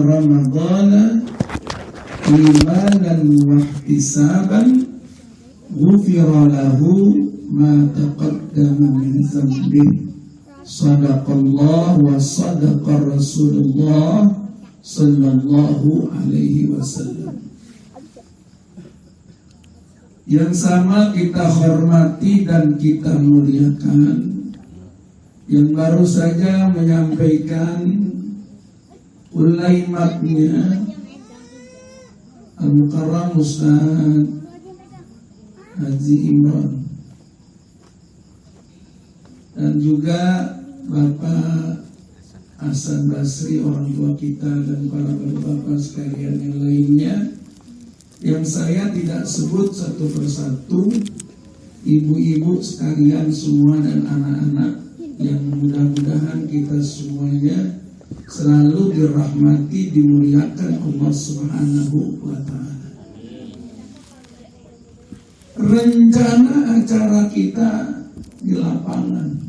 Ramadhana imanan wa ihtisaban ghufira lahu ma taqaddama min dhanbihi. Sadaqallah wa sadaqa Rasulullah sallallahu alaihi wasallam. Yang sama kita hormati dan kita muliakan, yang baru saja menyampaikan ulaimatnya Al-Mukarram Ustaz Haji Imran, dan juga Bapak Hasan Basri, orang tua kita, dan para bapak-bapak sekalian yang lainnya, yang saya tidak sebut satu persatu, ibu-ibu sekalian semua dan anak-anak, yang mudah-mudahan kita semuanya selalu dirahmati, dimuliakan Allah Subhanahu wa ta'ala. Rencana acara kita di lapangan,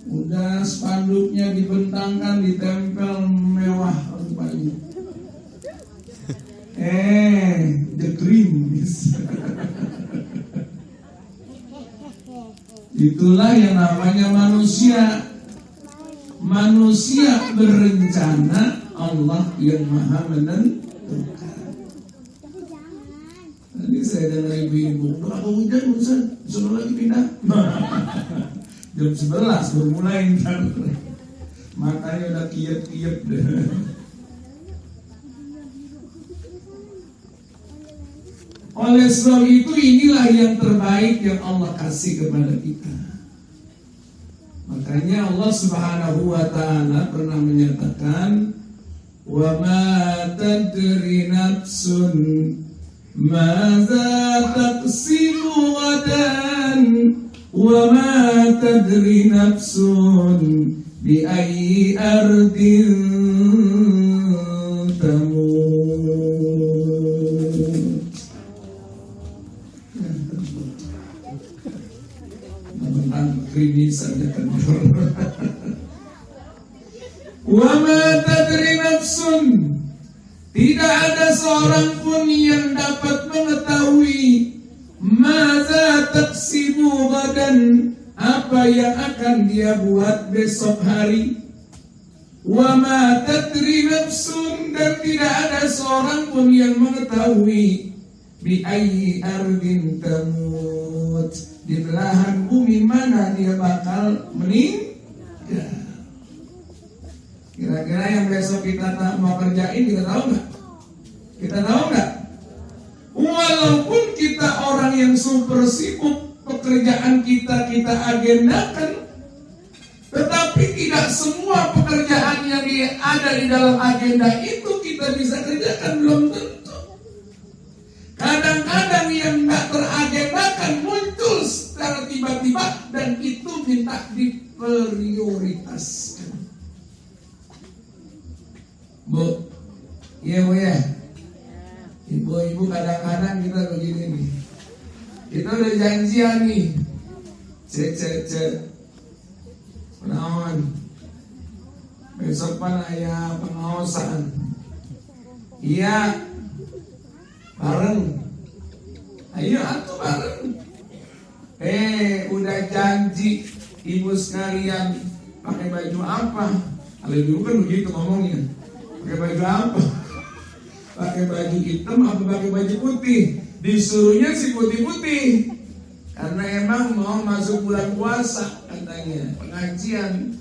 udah spanduknya dibentangkan, ditempel mewah rupanya. The dream is. Itulah yang namanya manusia. Manusia berencana, Allah yang maha menentukan. Tadi saya dengar ibu-ibu, berapa hujan Ustaz? Suruh lagi pindah. Jam 11 baru mulai ntar. Matanya udah kiyep-kiyep deh. Oleh sebab itu, inilah yang terbaik yang Allah kasih kepada kita. Makanya Allah Subhanahu wa ta'ala pernah menyatakan, wa ma tadri nafsun madza taksibu ghadan wa ma tadri nafsun bi ayyi ardin tamut. Tentang krimi saja kan. Wa ma tadri nafsun, tidak ada seorang pun yang dapat mengetahui maza taksibu gadan, apa yang akan dia buat besok hari. Wa ma tadri nafsun, dan tidak ada seorang pun yang mengetahui bi ayyi ardin tamut, di belahan bumi mana dia bakal meninggal. Kira-kira yang besok kita mau kerjain, kita tahu nggak? Kita tahu nggak? Walaupun kita orang yang super sibuk, pekerjaan kita agendakan, tetapi tidak semua pekerjaan yang ada di dalam agenda itu kita bisa kerjakan, belum tentu. Kadang-kadang yang nggak teragendakan muncul secara tiba-tiba, dan itu minta diprioritaskan. Bu, iya Bu ya. Ibu-ibu kadang-kadang kita begini nih. Kita udah janjian nih. Cek. Penawan. Besok pan ayah pengawasan. Iya. Bareng. Ayo atuh bareng. Udah janji ibu sekalian pakai baju apa? Kalau dulu kan begitu ngomongnya. Pakai baju apa? Pakai baju hitam apa pakai baju putih? Disuruhnya si putih-putih, karena emang mau masuk bulan puasa katanya, pengajian.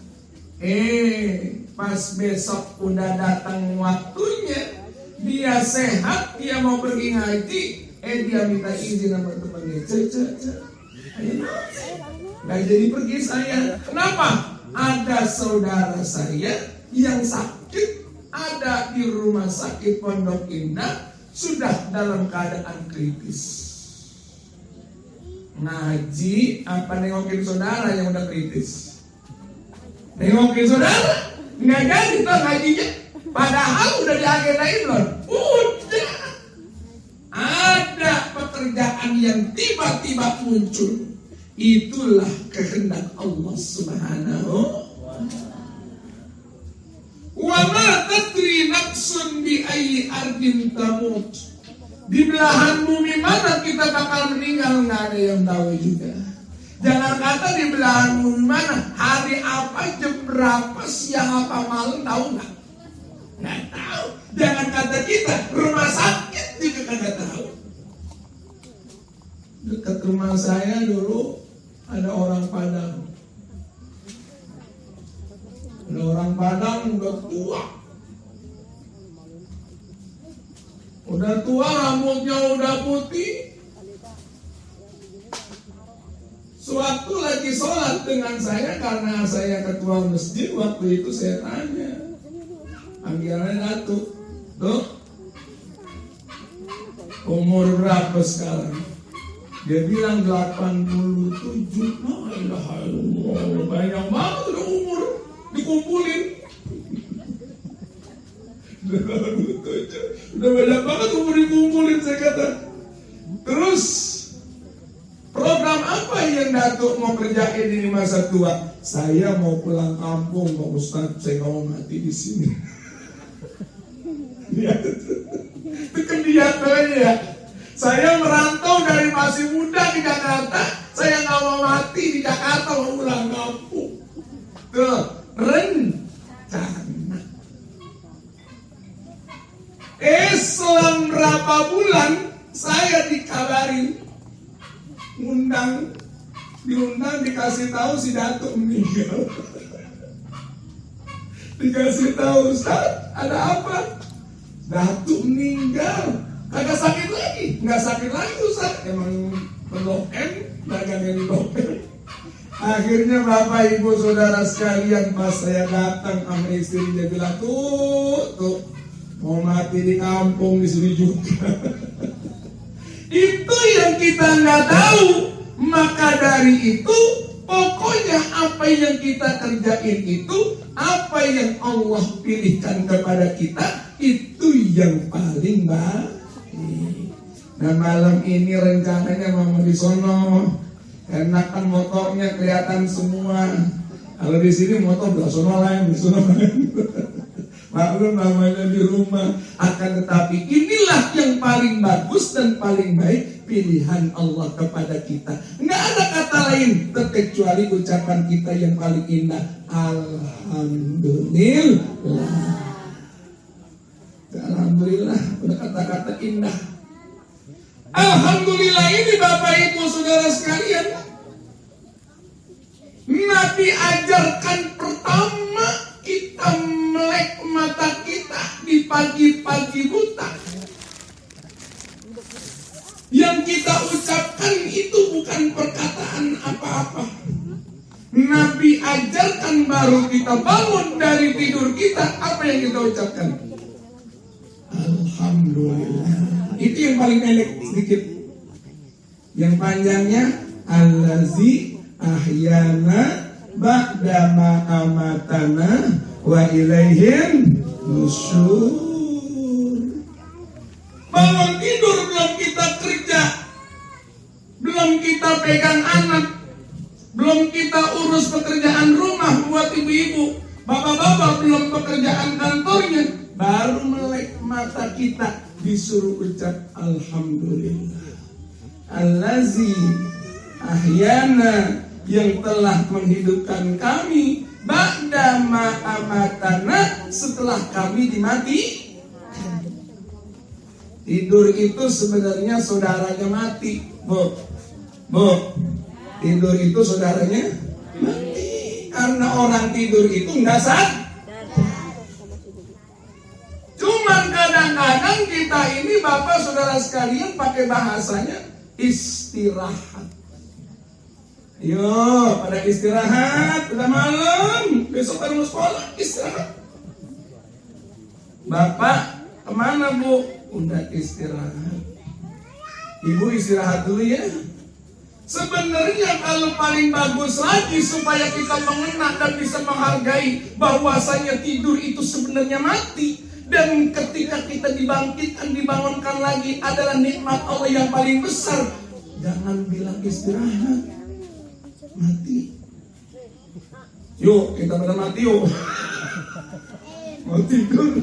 Pas besok udah datang waktunya, dia sehat, dia mau pergi ngaji, dia minta izin sama temannya. Ayo, nggak jadi pergi saya. Kenapa? Ada saudara saya yang sakit, ada di rumah sakit Pondok Indah, sudah dalam keadaan kritis. Ngaji apa nengokin saudara yang udah kritis? Nengokin saudara? Nggak jadi tuh ngajinya. Padahal udah diagendain loh. Udah. Ada pekerjaan yang tiba-tiba muncul. Itulah kehendak Allah Subhanahu wa ta'ala. Wa ma tadri nafsun bi ayyi ardin tamut. Di belahan bumi mana kita bakal meninggal, nggak ada yang tahu juga. Jangan kata di belahan bumi mana, hari apa, jam berapa, siang apa, malam, tahu nggak? Nggak tahu. Jangan kata kita, rumah sakit juga nggak tahu. Dekat rumah saya dulu ada orang Padang. Ada orang Padang udah tua. Udah tua, rambutnya udah putih. Sewaktu lagi sholat dengan saya, karena saya ketua masjid, waktu itu saya tanya, panggilannya Datuk, tuh umur berapa sekarang? Dia bilang 87. Nah, banyak banget udah umur dikumpulin. Udah banyak banget umur dikumpulin, saya kata. Terus program apa yang Datuk mau kerjain di masa tua? Saya mau pulang kampung, Pak Ustadz. Saya nggak mau mati di sini. Itu kan dia ya. Saya merantau dari masih muda di Jakarta. Saya nggak mau mati di Jakarta, mau pulang kampung. Tuh, rencana. Selang berapa bulan saya dikabarin, diundang dikasih tahu si Datuk meninggal. Dikasih tahu, Ustaz, ada apa? Datuk meninggal. Kagak sakit lagi, nggak sakit lagi Ustaz. Emang Blok M, dagangin Blok M. Akhirnya Bapak Ibu Saudara sekalian, pas saya datang sama istri, dia bilang, tuh mau mati di kampung di sini juga. Itu yang kita nggak tahu. Maka dari itu, pokoknya apa yang kita kerjain itu, apa yang Allah pilihkan kepada kita, itu yang paling baik. Dan malam ini rencananya mau di sono, enakan motornya kelihatan semua. Kalau di sini motor di sono lain, di sono lain. Maklum namanya di rumah. Akan tetapi inilah yang paling bagus dan paling baik, pilihan Allah kepada kita. Nggak ada kata lain terkecuali ucapan kita yang paling indah, Alhamdulillah. Alhamdulillah, udah kata-kata indah. Alhamdulillah ini Bapak Ibu Saudara sekalian, Nabi ajarkan pertama kita melek mata kita di pagi-pagi buta. Yang kita ucapkan itu bukan perkataan apa-apa. Nabi ajarkan baru kita bangun dari tidur kita, apa yang kita ucapkan? Alhamdulillah. Itu yang paling pendek sedikit. Yang panjangnya, Allazi ahyana ba'dama amatana wa ilaihin nusyur. Bangun tidur belum kita kerja, belum kita pegang anak, belum kita urus pekerjaan rumah buat ibu-ibu, bapak-bapak belum pekerjaan kantornya, baru melek mata kita disuruh ucap Alhamdulillah. Allazi ahyana, yang telah menghidupkan kami, ba'da ma amatana, setelah kami dimati. Tidur itu sebenarnya saudaranya mati, Bu. Tidur itu saudaranya mati. Karena orang tidur itu nggak sadar. Cuman kadang-kadang kita ini Bapak Saudara sekalian pakai bahasanya istirahat. Yo, pada istirahat, udah malam, besok baru mau sekolah, istirahat. Bapak kemana Bu? Udah istirahat. Ibu istirahat dulu ya. Sebenarnya kalau paling bagus lagi supaya kita mengenal dan bisa menghargai bahwasanya tidur itu sebenarnya mati. Dan ketika kita dibangkitkan, dibangunkan lagi adalah nikmat Allah yang paling besar. Jangan bilang istirahat, mati. Yuk kita pada mati yuk. mau tidur.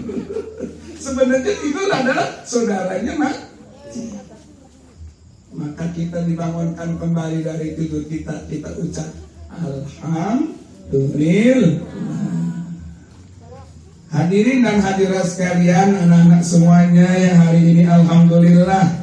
Sebenarnya tidur adalah saudaranya maka kita dibangunkan kembali dari tidur kita ucap alhamdulillah. Hadirin dan hadirat sekalian, anak-anak semuanya yang hari ini alhamdulillah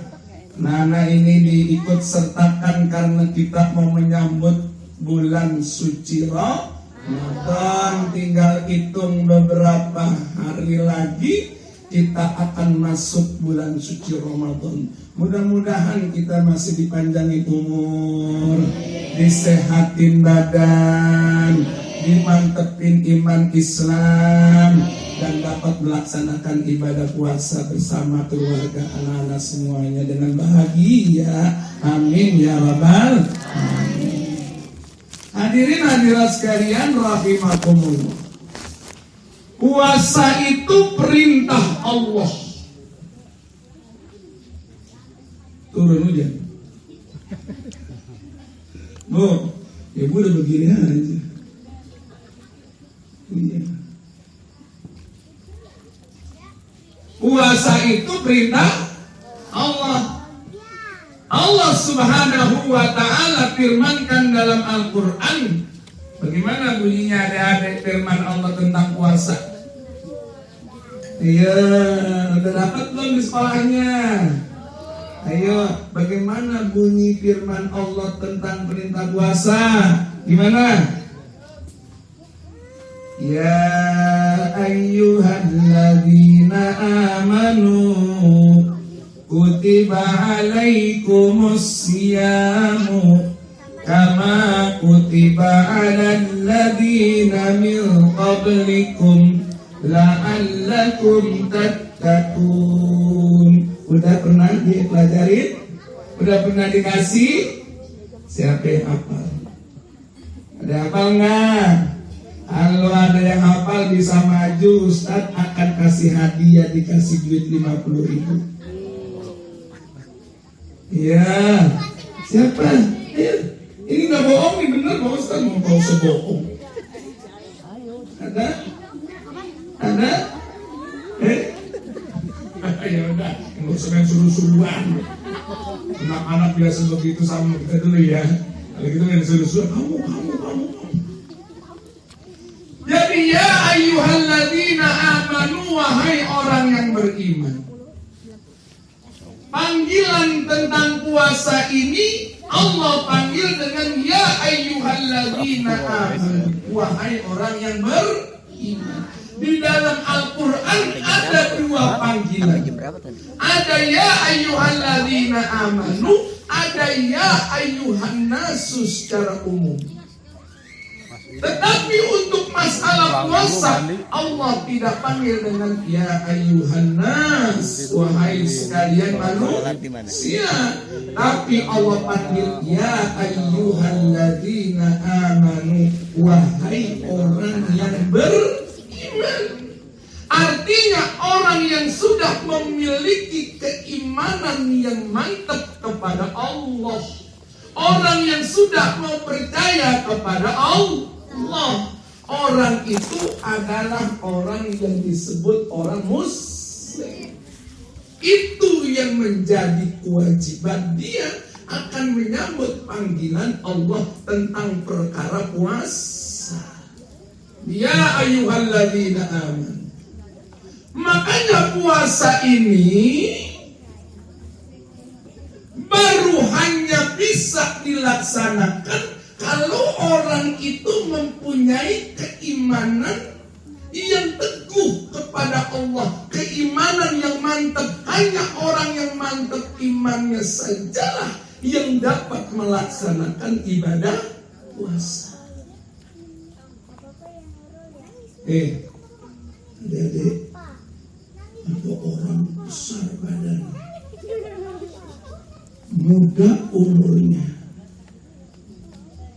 anak-anak ini diikut sertakan karena kita mau menyambut bulan suci Ramadan. Tinggal hitung beberapa hari lagi kita akan masuk bulan suci Ramadan. Mudah-mudahan kita masih dipanjangi umur, disehatin badan, dimantepin iman Islam, dan dapat melaksanakan ibadah puasa bersama keluarga anak-anak semuanya dengan bahagia. Amin ya rabbal alamin. Hadirin hadirat sekalian rahimakumullah. Puasa itu perintah Allah. Turun hujan. Bu, ibu udah begini aja. Iya. Puasa itu perintah Allah. Allah Subhanahu wa ta'ala firmankan dalam Al-Quran. Bagaimana bunyinya adik-adik firman Allah tentang puasa? Iya, udah dapat belum di sekolahnya? Ayo, bagaimana bunyi firman Allah tentang perintah puasa? Gimana? Ya ayyuhalladzina amanu kutiba alaikumus siyamu kama kutiba alal ladzina min qablikum la'allakum tattaqun. Udah pernah dipelajarin? Udah pernah dikasih? Siapa yang hafal? Ada hafal nggak? Kalau ada yang hafal bisa maju, Ustaz akan kasih hadiah, dikasih duit 50.000. Iya. Siapa? Ayo. Ini nggak bohong nih, bener Pak Ustaz, mau kau sebohong. Ada? Ada? Ya udah, nggak usah main suruh-suruhan. Anak-anak biasa begitu sama kita dulu ya. Kalau gitu main suruh-suruhan, kamu. Jadi ya ayyuhalladzina amanu, wahai orang yang beriman. Panggilan tentang puasa ini Allah panggil dengan ya ayyuhalladzina amanu, wahai orang yang beriman. Di dalam Al-Quran ada dua panggilan. Ada ya ayyuhalladzina amanu, ada ya ayyuhan nasu secara umum. Tetapi untuk masalah puasa Allah tidak panggil dengan ya ayyuhan nas, wahai sekalian manusia, tapi Allah panggil ya ayyuhalladzina amanu, wahai orang yang beriman. Artinya orang yang sudah memiliki keimanan yang mantap kepada Allah, orang yang sudah mau percaya kepada Allah, orang itu adalah orang yang disebut orang muslim. Itu yang menjadi kewajiban dia akan menyambut panggilan Allah tentang perkara puasa. Ya ayyuhalladzina amanu. Makanya puasa ini baru hanya bisa dilaksanakan kalau orang itu mempunyai keimanan yang teguh kepada Allah, keimanan yang mantap. Hanya orang yang mantap imannya sajalah yang dapat melaksanakan ibadah puasa. Adik-adik, ada orang besar badan, muda umurnya,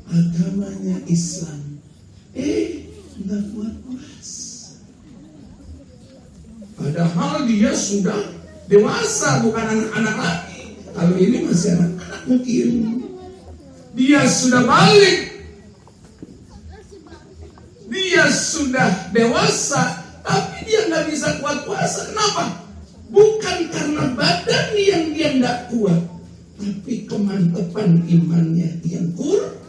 agamanya Islam, nggak kuat puasa. Padahal dia sudah dewasa, bukan anak-anak lagi. Kalau ini masih anak-anak mungkin. Dia sudah balik, dia sudah dewasa, tapi dia nggak bisa kuat puasa. Kenapa? Bukan karena badan yang dia nggak kuat, tapi kemantapan imannya yang kurang.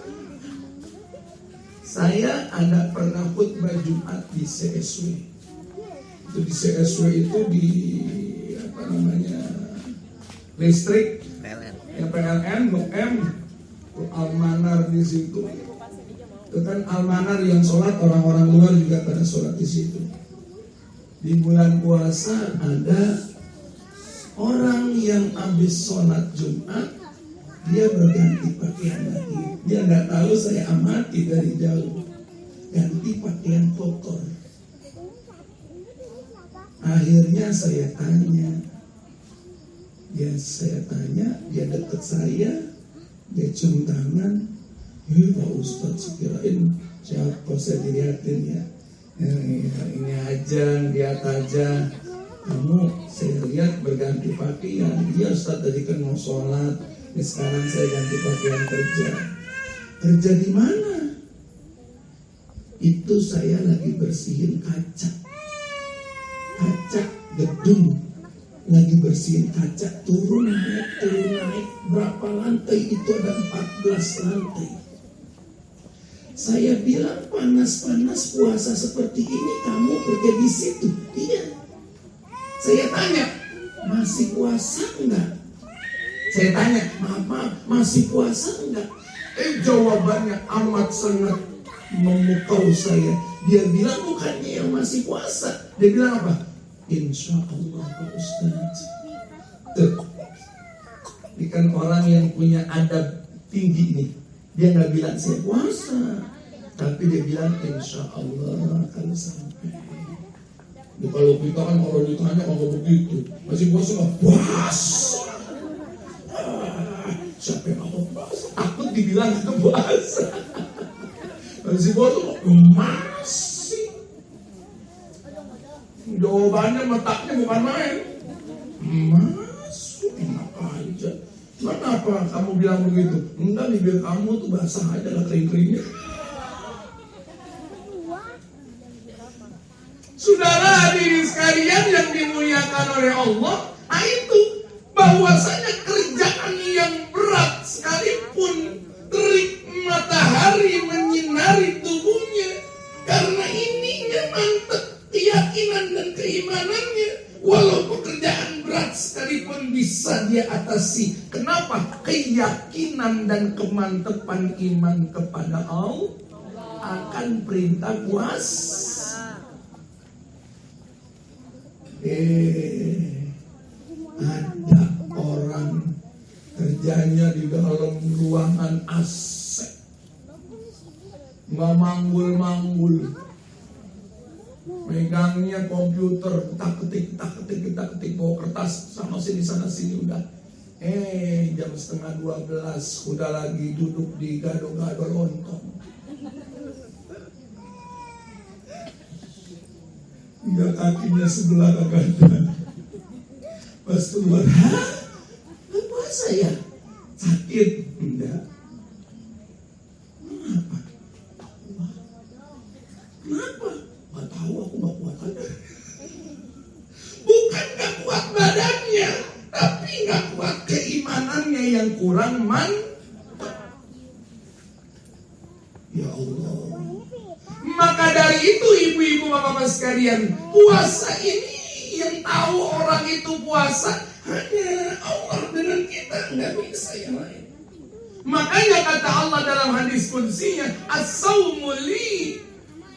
Saya ada pernah khutbah Jumat di CSW. Itu di CSW itu di listrik, ya PLN, Blok M, Almanar di situ. Itu kan Almanar yang sholat, orang-orang luar juga pada sholat di situ. Di bulan puasa ada orang yang habis sholat Jumat, dia berganti pakaian lagi. Dia nggak tahu, saya amati dari jauh, ganti pakaian kotor. Akhirnya saya tanya, dia deket saya, dia cium tangan. Pak Ustadz, kirain siapa, saya dilihatin ya. Ini aja, lihat aja. Kamu saya lihat berganti pakaian. Iya Ustadz, tadi kan mau sholat, sekarang saya ganti pakaian kerja. Kerja di mana? Itu saya lagi bersihin kaca gedung, lagi bersihin kaca, turun naik berapa lantai, itu ada 14 lantai. Saya bilang, panas-panas puasa seperti ini kamu kerja di situ? Iya. Saya tanya, masih puasa enggak? Saya tanya, maaf, masih puasa enggak? Jawabannya amat sangat memukau saya. Dia bilang bukannya yang masih puasa. Dia bilang apa? Insya Allah Pak Ustaz. Tuh, ini kan orang yang punya adab tinggi nih. Dia nggak bilang saya puasa, tapi dia bilang insya Allah kalau sampai. Ya, kalau kita kan orang ditanya kalau begitu, masih puasa nggak? Puasa. Siapa yang mau puasa? Aku dibilang itu puasa. Masih puasa kok? Masih. Jawabannya letaknya bukan main. Masuk enak aja. Kenapa kamu bilang begitu? Enggak, bibir kamu tuh basah aja lah kering-keringnya. Saudara hadirin sekalian yang dimuliakan oleh Allah, nah itu bahwasanya kerjaan yang berat sekalipun terik matahari menyinari tubuhnya, karena ininya mantap keyakinan dan keimanannya, walau pekerjaan berat sekalipun bisa dia atasi. Kenapa? Keyakinan dan kemantapan iman kepada Allah akan perintah puasa. Ada orang kerjanya di dalam ruangan AC, nggak manggul-manggul, megangnya komputer, kita ketik bawa kertas sama sini sana sini udah. Jam 11:30 udah lagi duduk di gado-gado lontong. Hingga kakinya sebelah kanan. Pas keluar, puasa ya? Sakit? Enggak. Kenapa? Gak tahu, aku gak kuat aja. Bukan gak kuat badannya, tapi gak kuat keimanannya yang kurang mantap. Ya Allah. Maka dari itu ibu-ibu bapak-bapak sekalian, puasa ini yang tahu orang itu puasa hanya Allah dengan kita, nggak bisa yang lain. Makanya kata Allah dalam hadis qudsinya, as-saumu li,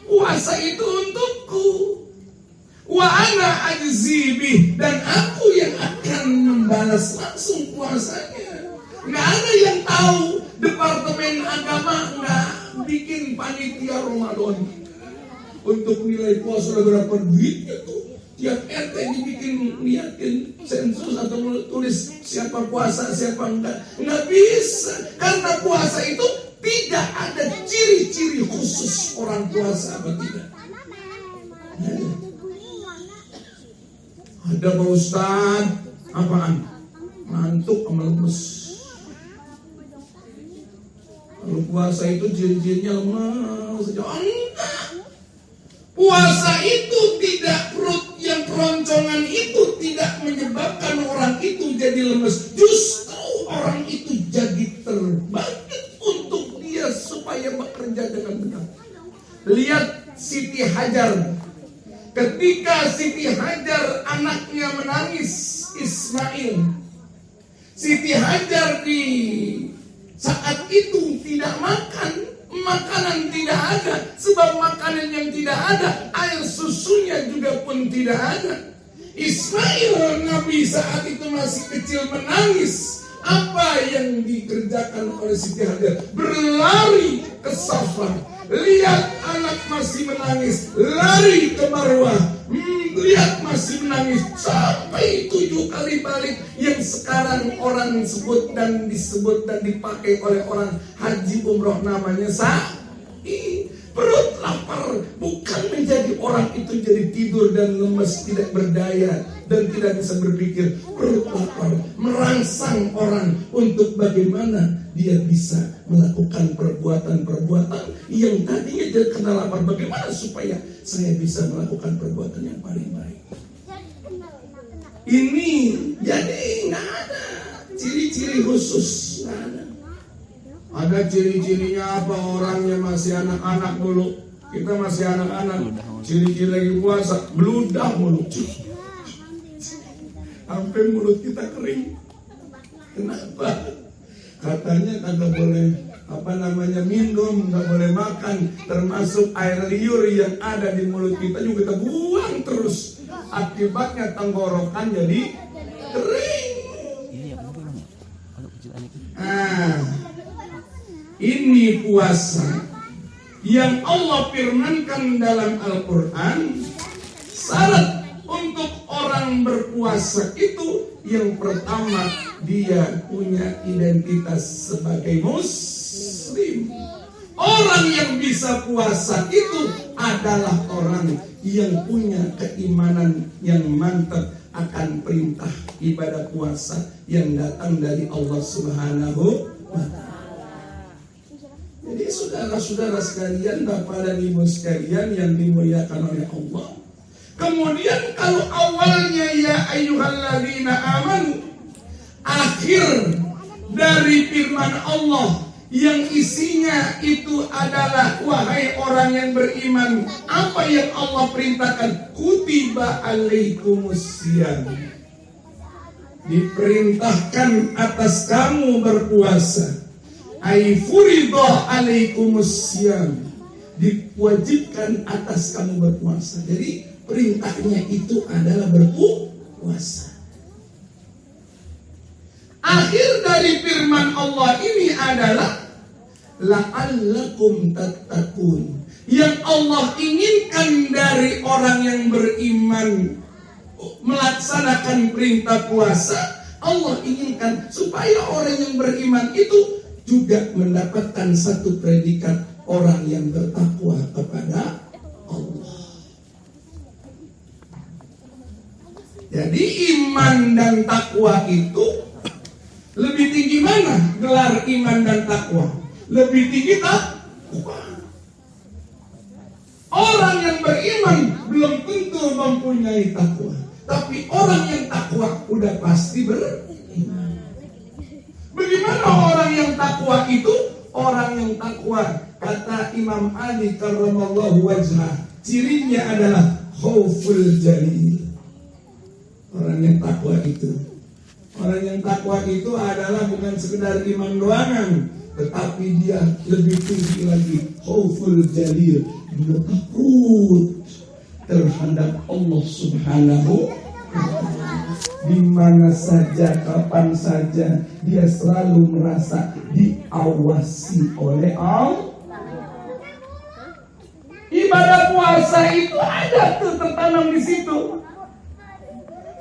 puasa itu untukku, wa ana ajzi bih, dan aku yang akan membalas langsung puasanya. Nggak ada yang tahu, Departemen Agama nggak bikin panitia Ramadan untuk nilai puasa berapa duitnya tuh. Tiap RT dibikin liatin sensus atau tulis siapa puasa siapa enggak. Nggak bisa, karena puasa itu tidak ada ciri-ciri khusus orang puasa apa tidak. Ada Pak Ustadz, apaan? Ngantuk sama lemes. Kalau puasa itu ciri-cirinya lemas saja. Enggak. Puasa itu tidak perut kekosongan itu tidak menyebabkan orang itu jadi lemes. Justru orang itu jadi terbangkit untuk dia supaya bekerja dengan benar. Lihat Siti Hajar. Ketika Siti Hajar anaknya menangis, Ismail, Siti Hajar di saat itu tidak makan, makanan tidak ada. Sebab makanan yang tidak ada, air susunya juga pun tidak ada. Ismail Nabi saat itu masih kecil menangis. Apa yang dikerjakan oleh Siti Hajar? Berlari ke Safa. Lihat anak masih menangis, lari ke Marwah. Lihat masih menangis sampai 7 kali balik. Yang sekarang orang sebut dan disebut dan dipakai oleh orang haji umroh namanya sa'i. Perut lapar bukan menjadi orang itu jadi tidur dan lemes, tidak berdaya dan tidak bisa berpikir. Perut lapar merangsang orang untuk bagaimana dia bisa melakukan perbuatan-perbuatan yang tadinya dia kena lapar. Bagaimana supaya saya bisa melakukan perbuatan yang paling baik. Ini jadi nggak ada ciri-ciri khusus, nggak ada. Ada ciri-cirinya apa? Orangnya masih anak-anak dulu. Kita masih anak-anak. Ciri-ciri lagi puasa, beludah mulut. Sampai mulut kita kering. Kenapa? Katanya kagak boleh minum, nggak boleh makan, termasuk air liur yang ada di mulut kita juga kita buang terus. Akibatnya tenggorokan jadi kering. Ini puasa yang Allah firmankan dalam Al-Quran. Syarat untuk orang berpuasa itu yang pertama, dia punya identitas sebagai muslim. Orang yang bisa puasa itu adalah orang yang punya keimanan yang mantap akan perintah ibadah puasa yang datang dari Allah Subhanahu wa Ta'ala. Jadi saudara-saudara sekalian, Bapak dan Ibu sekalian yang dimuliakan oleh Allah. Kemudian kalau awalnya ya ayyuhalladzina amanu, akhir dari firman Allah yang isinya itu adalah wahai orang yang beriman, apa yang Allah perintahkan? Kutiba alaikumusiyam, diperintahkan atas kamu berpuasa. Ai furidah alaikumusiyam, diwajibkan atas kamu berpuasa. Jadi perintahnya itu adalah berpuasa. Akhir dari firman Allah ini adalah la'allakum tattaqun. Yang Allah inginkan dari orang yang beriman melaksanakan perintah puasa, Allah inginkan supaya orang yang beriman itu juga mendapatkan satu predikat orang yang bertakwa kepada Allah. Jadi iman dan takwa itu lebih tinggi mana gelar iman dan takwa? Lebih tinggi takwa. Orang yang beriman belum tentu mempunyai takwa, tapi orang yang takwa udah pasti beriman. Bagaimana orang yang takwa itu? Orang yang takwa, kata Imam Ali karramallahu wajhah, cirinya adalah khauful jalil. Orang yang takwa itu adalah bukan sekedar iman doangan, tetapi dia lebih tinggi lagi, khauful jalil. Dia takut terhadap Allah Subhanahu wa Ta'ala. Di mana saja, kapan saja, dia selalu merasa diawasi oleh Allah. Ibadah puasa itu ada tuh tertanam di situ.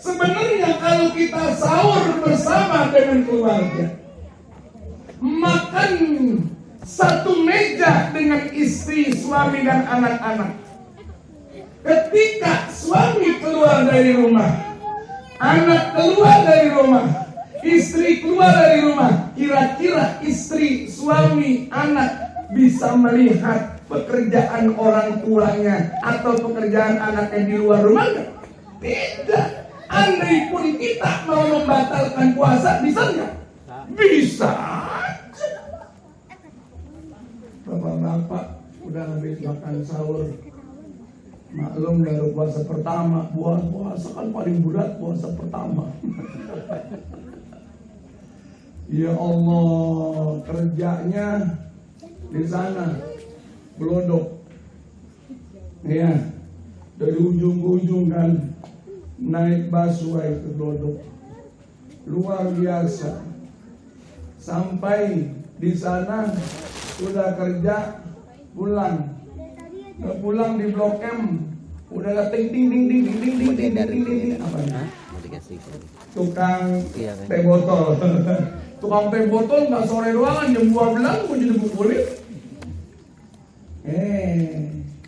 Sebenarnya kalau kita sahur bersama dengan keluarga, makan satu meja dengan istri, suami dan anak-anak. Ketika suami keluar dari rumah, anak keluar dari rumah, istri keluar dari rumah, kira-kira istri, suami, anak bisa melihat pekerjaan orang tuanya atau pekerjaan anaknya di luar rumah? Tidak. Andai pun kita mau membatalkan puasa, bisa nggak? Bisa. Bapak-bapak udah habis makan sahur. Maklum baru puasa pertama. Puasa kan paling berat puasa pertama. Ya Allah, kerjanya di sana gelodok. Ya, dari ujung ke ujung kan naik busway ke gelodok. Luar biasa. Sampai di sana udah kerja, pulang. Udah pulang di Blok M, udah ada ting ting ting ting ting ting ting ting ting apa ya? Tukang teh botol. Tukang teh botol nggak sore doang, jam 12 mau jadi pukulin.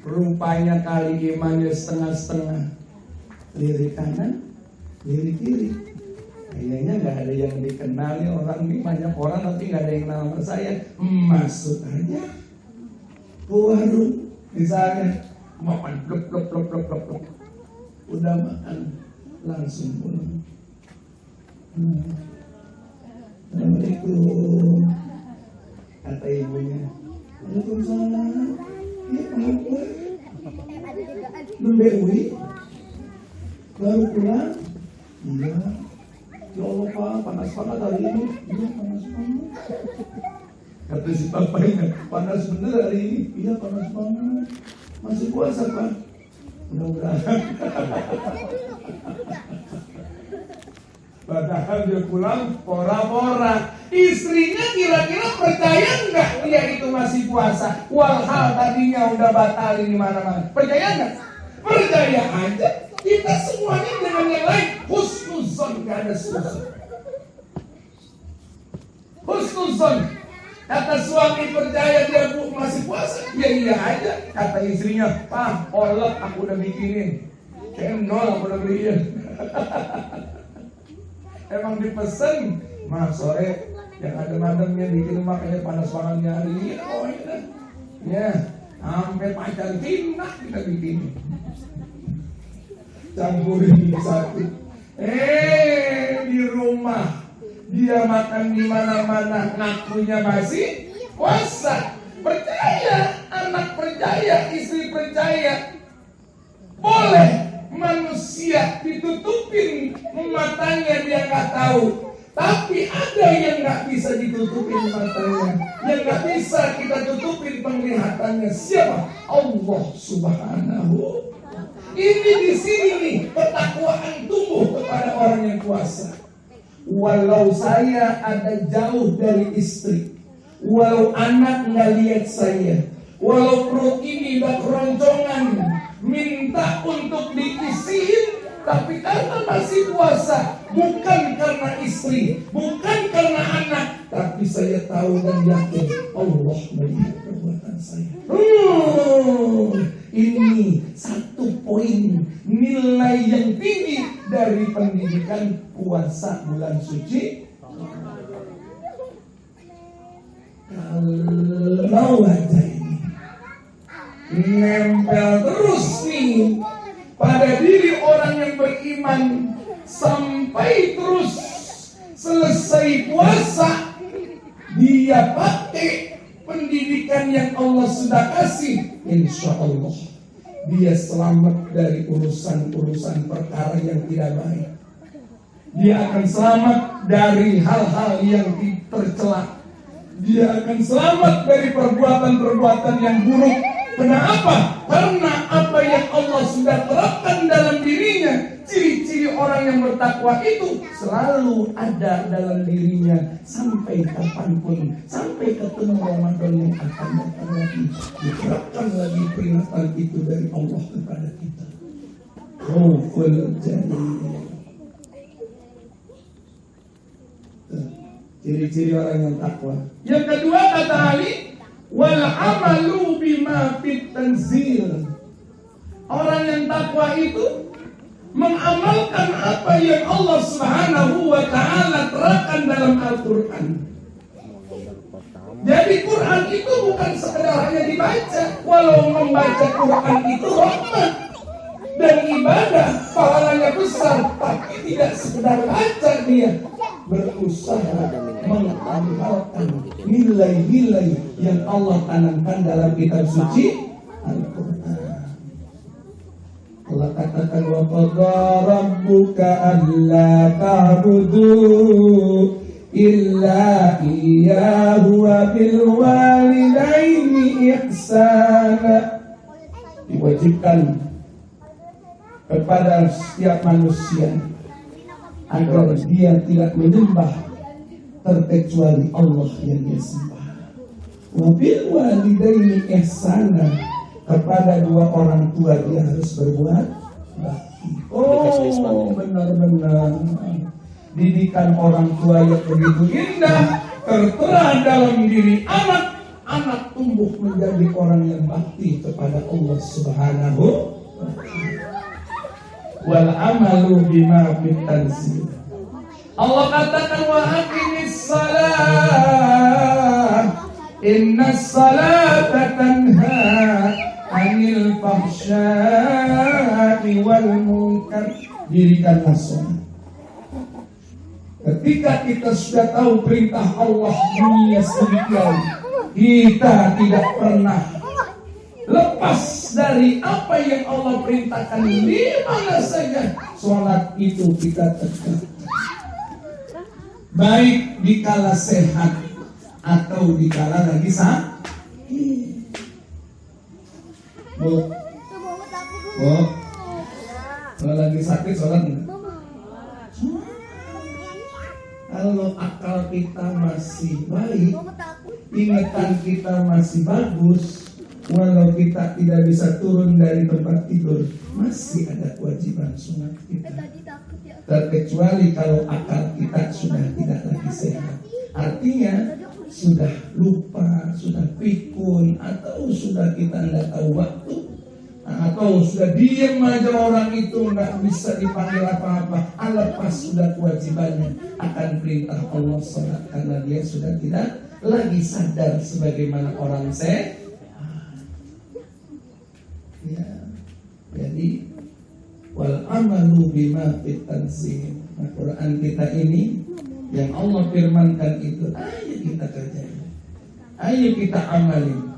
Rupanya kali imannya setengah-setengah. Lirik kanan, lirik kiri. Kayaknya nggak ada yang dikenali orang ini, banyak orang tapi nggak ada yang kenal sama saya. Masuk aja warung misalnya, makan blok blok blok blok blok blok, udah makan langsung pulang. Assalamualaikum, kata ibunya. Waalaikumsalam. Ya apa? Membewi baru pulang. Iya. Ya Allah Pak, panas banget hari ini. Iya panas banget. Kata si bapaknya, panas bener hari ini. Iya panas banget. Masih puasa Pak? Mudah-mudahan. Padahal dia pulang pora-pora. Istrinya kira-kira percaya nggak dia itu masih puasa? Walhal tadinya udah batalin di mana-mana. Percaya nggak? Percaya aja. Kita semuanya dengan yang lain husnuzon, gak ada susah. Husnuzon. Kata suami percaya dia masih puasa, ya iya aja. Kata istrinya, Pak, olek aku udah bikinin, cendol aku udah beliin. Emang dipesen, mah sore yang ada mademnya bikin makanya panas banget hari ini. Oh iya, ya, sampai pacar Cina kita bikin. Campurin satu. Di rumah dia makan di mana-mana, ngakunya masih puasa. Percaya, anak percaya, istri percaya. Boleh manusia ditutupin matanya dia nggak tahu, tapi ada yang nggak bisa ditutupin matanya, yang nggak bisa kita tutupin penglihatannya. Siapa? Allah Subhanahu. Ini di sini nih ketakwaan tumbuh kepada orang yang puasa. Walau saya ada jauh dari istri, walau anak nggak lihat saya, walau perut ini udah keroncongan, minta untuk diisiin, tapi karena masih puasa, bukan karena istri, bukan karena anak, tapi saya tahu dan yakin Allah melihat perbuatan saya. Ini satu poin nilai yang tinggi dari pendidikan puasa bulan suci. Kalau aja ini nempel terus nih pada diri orang yang beriman sampai terus selesai puasa, dia pakai pendidikan yang Allah sudah kasih, insya Allah dia selamat dari urusan-urusan perkara yang tidak baik. Dia akan selamat dari hal-hal yang tercela. Dia akan selamat dari perbuatan-perbuatan yang buruk. Kenapa? Karena apa yang Allah sudah terapkan dalam dirinya. Ciri-ciri orang yang bertakwa itu selalu ada dalam dirinya sampai kapanpun, sampai ketemu Ramadan yang akan datang lagi. Diterapkan lagi peringatan itu dari Allah kepada kita. Khawful jalil. Ciri-ciri orang yang takwa. Yang kedua kata Ali, wal amalu bima fit tanzil. Orang yang takwa itu mengamalkan apa yang Allah Subhanahu wa ta'ala terangkan dalam Al-Quran. Jadi Quran itu bukan sekedar hanya dibaca. Walau membaca Quran itu rahmat, dan ibadah pahalanya besar, tapi tidak sekedar baca, dia berusaha mengamalkan nilai-nilai yang Allah tanamkan dalam kitab suci Al-Quran. Allah katakan, wa qadha rabbuka alla ta'budu illa iyyahu wa bil walidaini ihsana. Diwajibkan kepada setiap manusia agar dia tidak menyembah terkecuali Allah yang dia sembah. Wa bil walidaini ihsana, kepada dua orang tua dia harus berbuat bakti. Oh, benar-benar didikan orang tua yang begitu indah tertera dalam diri anak. Anak tumbuh menjadi orang yang bakti kepada Allah Subhanahu wa ta'ala. Wal amalu bima fitanzil. Allah katakan, wa aqimis salat innas salata tanha 'anil fahsya'i wal munkar. Dirikanlah salat. Ketika kita sudah tahu perintah Allah dunia sedemikian, kita tidak pernah lepas dari apa yang Allah perintahkan di mana saja. Sholat itu kita tegak, baik dikala sehat atau dikala lagi sakit. Bu, kalau lagi sakit sholat enggak? Kalau akal kita masih baik, ingatan kita masih bagus, walau kita tidak bisa turun dari tempat tidur, masih ada kewajiban sunat kita. Terkecuali kalau akal kita sudah tidak lagi sehat, artinya sudah lupa, sudah pikun, atau sudah kita tidak tahu waktu, atau sudah diam aja orang itu nggak bisa dipanggil apa-apa, lepas sudah kewajibannya akan perintah Allah salat, karena dia sudah tidak lagi sadar sebagaimana orang sehat. Ya, jadi wal amalu bima fitanzil. Al-Quran kita ini yang Allah firmankan itu, ayo kita kerjain, ayo kita amalin.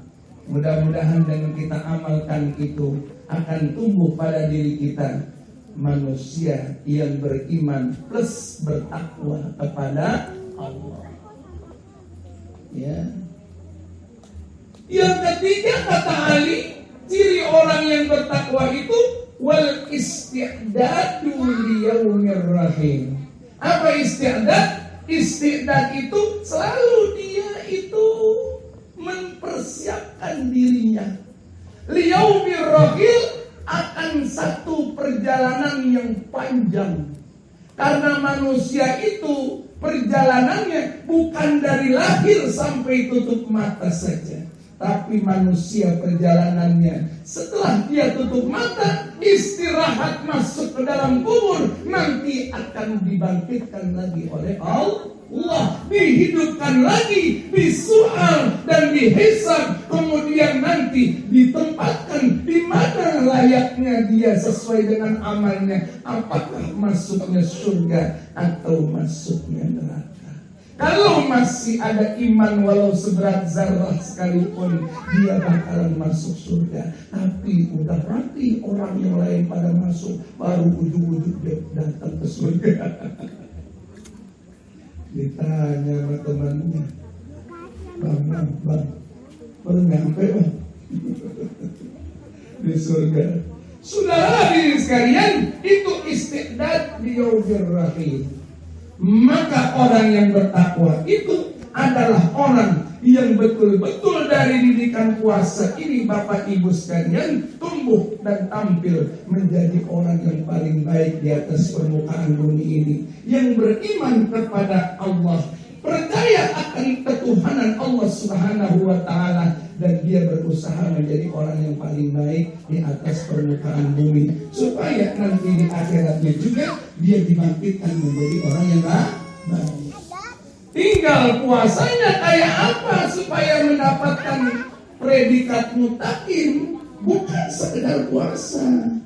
Mudah-mudahan dengan kita amalkan itu akan tumbuh pada diri kita manusia yang beriman plus bertakwa kepada Allah. Ya. Yang ketiga kata Ali, ciri orang yang bertakwa itu wal isti'dadu liyaumir rahim. Apa isti'dad? Isti'dad itu selalu dia itu mempersiapkan dirinya liyaumir rahim, akan satu perjalanan yang panjang. Karena manusia itu perjalanannya bukan dari lahir sampai tutup mata saja, tapi manusia perjalanannya setelah dia tutup mata, istirahat masuk ke dalam kubur, nanti akan dibangkitkan lagi oleh Allah, dihidupkan lagi, disual dan dihisab, kemudian nanti ditempatkan di mana layaknya dia sesuai dengan amalnya, apakah masuknya surga atau masuknya neraka. Kalau masih ada iman walau seberat zarah sekalipun, dia bakalan masuk surga. Tapi udah mati orang yang lain pada masuk, baru ujung-ujung dia datang ke surga. Ditanya sama temannya, bang, baru nyampe bang di surga. Saudara hadirin sekalian, itu istiqdad di yaumir rahim. Maka orang yang bertakwa itu adalah orang yang betul-betul dari didikan puasa ini, Bapak Ibu sekalian, tumbuh dan tampil menjadi orang yang paling baik di atas permukaan bumi ini, yang beriman kepada Allah, percaya akan ketuhanan Allah Subhanahu wa ta'ala, dan dia berusaha menjadi orang yang paling baik di atas permukaan bumi, supaya nanti di akhiratnya juga dia dibangkitkan menjadi orang yang baik. Tinggal puasanya kayak apa supaya mendapatkan predikat mutakin, bukan sekedar puasa.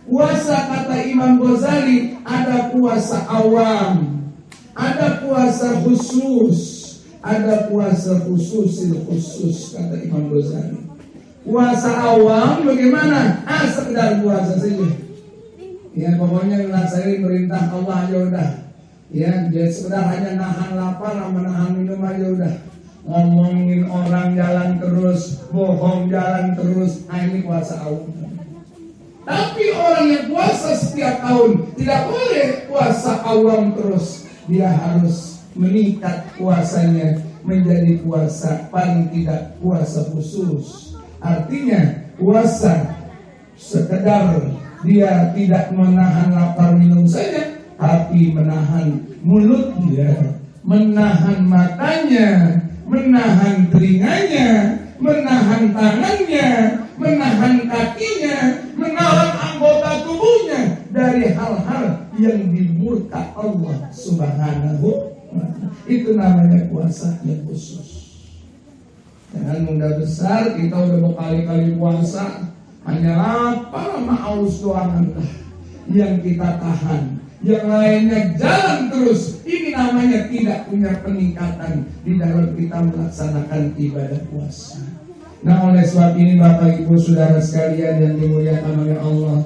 Puasa kata Imam Ghazali ada puasa awam, ada puasa khusus, ada puasa khusus kata Imam Ghazali. Puasa awam bagaimana? Sekedar puasa saja. Ya pokoknya ngelaksanain perintah Allah aja udah. Ya jadi sekedar hanya nahan lapar, menahan minum aja udah. Ngomongin orang jalan terus, bohong jalan terus, ini puasa awam. Tapi orang yang puasa setiap tahun tidak boleh puasa awam terus. Dia harus meningkat puasanya menjadi puasa paling tidak puasa khusus. Artinya puasa sekedar dia tidak menahan lapar minum saja, tapi menahan mulut dia, menahan matanya, menahan telinganya, menahan tangannya, menahan kakinya, menahan anggota tubuhnya dari hal-hal yang dimurka Allah Subhanahu wa ta'ala. Itu namanya puasa yang khusus. Jangan mudah besar kita udah berkali-kali puasa hanya lapar sama haus doang yang kita tahan. Yang lainnya jalan terus. Ini namanya tidak punya peningkatan di dalam kita melaksanakan ibadah puasa. Nah oleh sebab ini Bapak Ibu Saudara sekalian yang dimuliakan oleh Allah,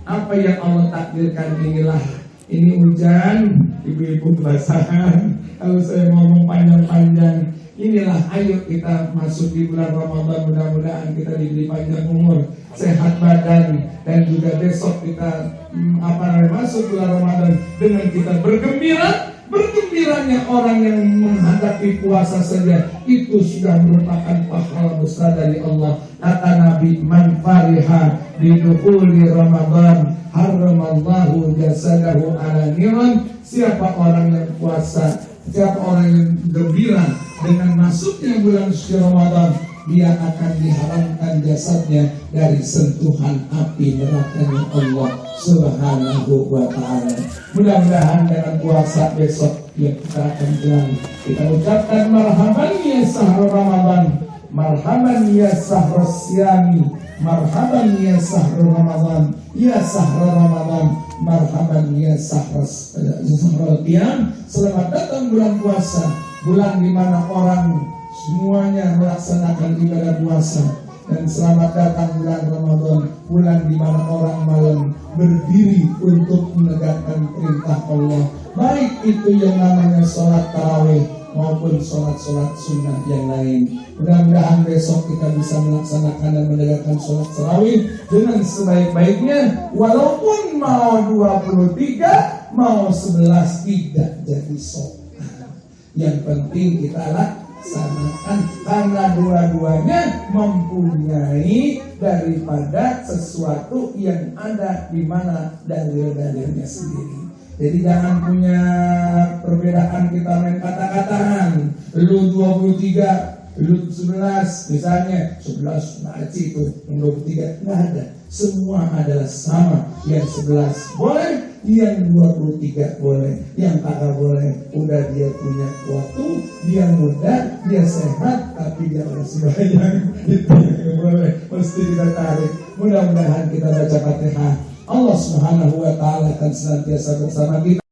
apa yang Allah takdirkan inilah. Ini hujan, ibu-ibu basahan. Kalau saya ngomong panjang-panjang, inilah ayo kita masuk di bulan Ramadan. Mudah-mudahan kita diberi panjang umur, sehat badan, dan juga besok kita masuk bulan Ramadan dengan kita bergembira. Bergembiranya orang yang menghadapi puasa saja itu sudah merupakan pahala besar dari Allah. Kata Nabi, man fariha bidukhuli Ramadan haramallahu jasadahu ala niran. Siapa orang yang puasa, siapa orang yang gembira dengan masuknya bulan suci Ramadan, dia akan diharamkan jasadnya dari sentuhan api neraka Allah Subhanahu wa ta'ala. Mudah-mudahan dengan puasa besok yang kita akan jalan, kita ucapkan marhaban ya sahur Ramadan, marhaban ya sahur syami, marhaban ya sahur Ramadan, ya sahur Ramadan, marhaban ya sahur qiyam. Selamat datang bulan puasa, bulan di mana orang semuanya melaksanakan ibadah puasa. Dan selamat datang bulan Ramadan, bulan di mana orang malam berdiri untuk menegakkan perintah Allah, baik itu yang namanya sholat tarawih maupun sholat-sholat sunnah yang lain. Mudah-mudahan besok kita bisa melaksanakan dan menegakkan sholat tarawih dengan sebaik-baiknya, walaupun mau 23 mau 11 tidak jadi sholat. Yang penting kita laksanakan, karena dua-duanya mempunyai daripada sesuatu yang ada di mana dalil-dalilnya sendiri. Jadi jangan punya perbedaan kita main kata-kataan. Lu 23, lu 11, misalnya 11 ngaji itu, yang 23 nggak ada. Semua adalah sama. Yang 11 boleh, yang 23 boleh, yang kagak boleh. Udah dia punya waktu, dia muda, dia sehat, tapi dia masih banyak. Itu yang boleh, mesti kita tarik. Mudah-mudahan kita baca Fatihah, Allah Subhanahu wa ta'ala akan senantiasa bersama kita.